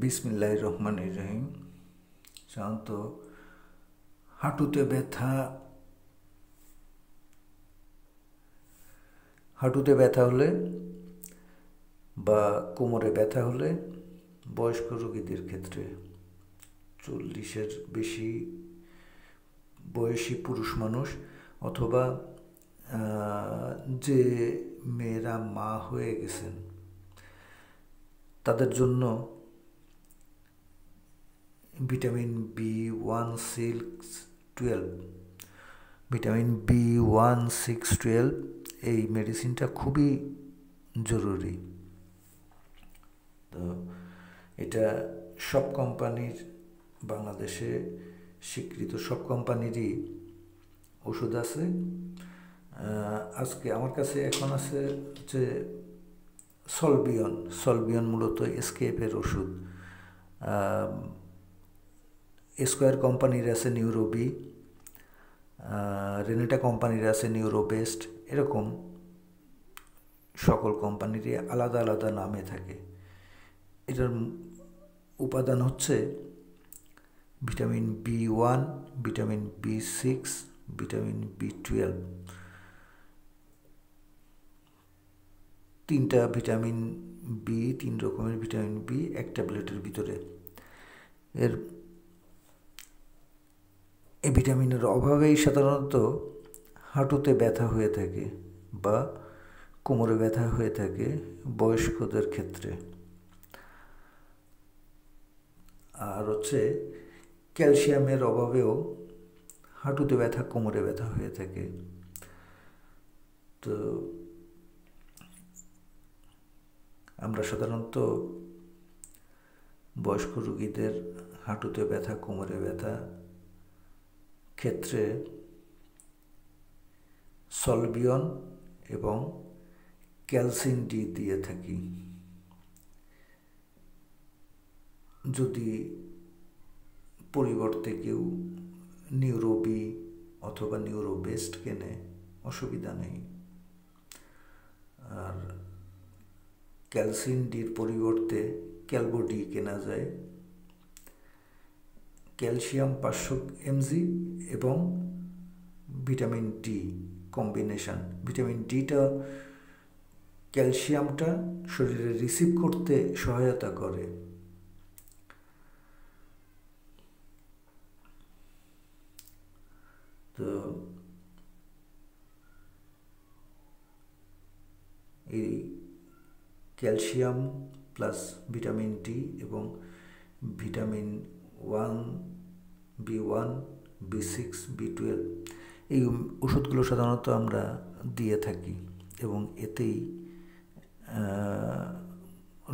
বিসমিল্লাহির রহমানির রহিম। সাধারণত হাঁটুতে ব্যথা হলে বা কোমরে ব্যথা হলে বয়স্ক রোগীদের ক্ষেত্রে 40-এর বেশি বয়সী পুরুষ মানুষ অথবা যে মেয়েরা মা হয়ে গেছেন তাদের জন্য ভিটামিন B1-6-12 এই মেডিসিনটা খুবই জরুরি। তো এটা সব কোম্পানির, বাংলাদেশে স্বীকৃত সব কোম্পানিরই ওষুধ আছে। আজকে আমার কাছে এখন আছে যে সলবিয়ন মূলত এসকেপের ওষুধ। স্কোয়ার কোম্পানির আছে নিউরোবি, রেনেটা কোম্পানির আছে নিউরোবেস্ট। এরকম সকল কোম্পানিরই আলাদা আলাদা নামে থাকে। এটার উপাদান হচ্ছে vitamin B1, vitamin B6, vitamin B12। তিন রকমের ভিটামিন বি এক ট্যাবলেটের ভিতরে। এই ভিটামিনের অভাবেই সাধারণত হাঁটুতে ব্যথা হয়ে থাকে বা কোমরে ব্যথা হয়ে থাকে বয়স্কদের ক্ষেত্রে। আর হচ্ছে ক্যালসিয়ামের অভাবেও হাঁটুতে ব্যথা, কোমরে ব্যথা হয়ে থাকে। তো আমরা সাধারণত বয়স্ক রোগীদের হাঁটুতে ব্যথা, কোমরে ব্যথা ক্ষেত্রে সলবিয়ন এবং ক্যালসিন ডি দিয়ে থাকি। যদি পরিবর্তে কেউ নিউরোবি অথবা নিউরোবেস্ট কেনে, অসুবিধা নেই। আর ক্যালসিন ডির পরিবর্তে ক্যালবোডি কেনা যায়। ক্যালসিয়াম 500 mg এবং ভিটামিন ডি কম্বিনেশন। ভিটামিন ডিটা ক্যালসিয়ামটা শরীরে রিসিভ করতে সহায়তা করে। তো এই ক্যালসিয়াম প্লাস ভিটামিন ডি এবং ভিটামিন B1, B6, B12 এই ওষুধগুলো সাধারণত আমরা দিয়ে থাকি এবং এতেই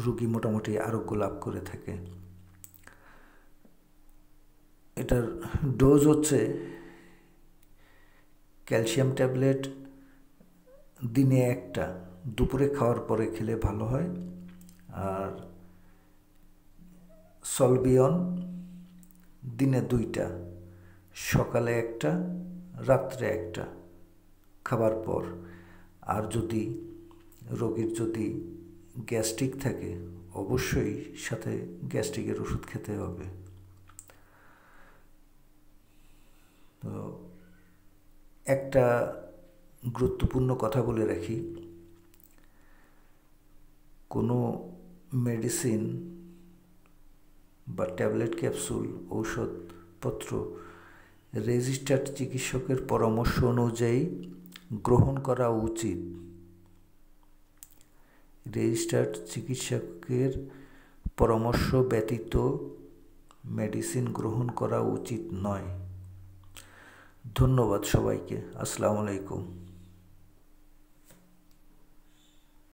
রোগী মোটামুটি আরোগ্য লাভ করে থাকে। এটার ডোজ হচ্ছে ক্যালসিয়াম ট্যাবলেট দিনে একটা, দুপুরে খাওয়ার পরে খেলে ভালো হয়। আর সলবিয়ন দিনে 2টা, সকালে একটা, রাত্রে একটা খাবার পর। আর যদি রোগীর গ্যাস্ট্রিক থাকে, অবশ্যই সাথে গ্যাস্ট্রিকের ওষুধ খেতে হবে। তো একটা গুরুত্বপূর্ণ কথা বলে রাখি, কোনো মেডিসিন বা ট্যাবলেট, ক্যাপসুল, ঔষধপত্র রেজিস্টার্ড চিকিৎসকের পরামর্শ অনুযায়ী গ্রহণ করা উচিত। রেজিস্টার্ড চিকিৎসকের পরামর্শ ব্যতীত মেডিসিন গ্রহণ করা উচিত নয়। ধন্যবাদ সবাইকে। আসসালামু আলাইকুম।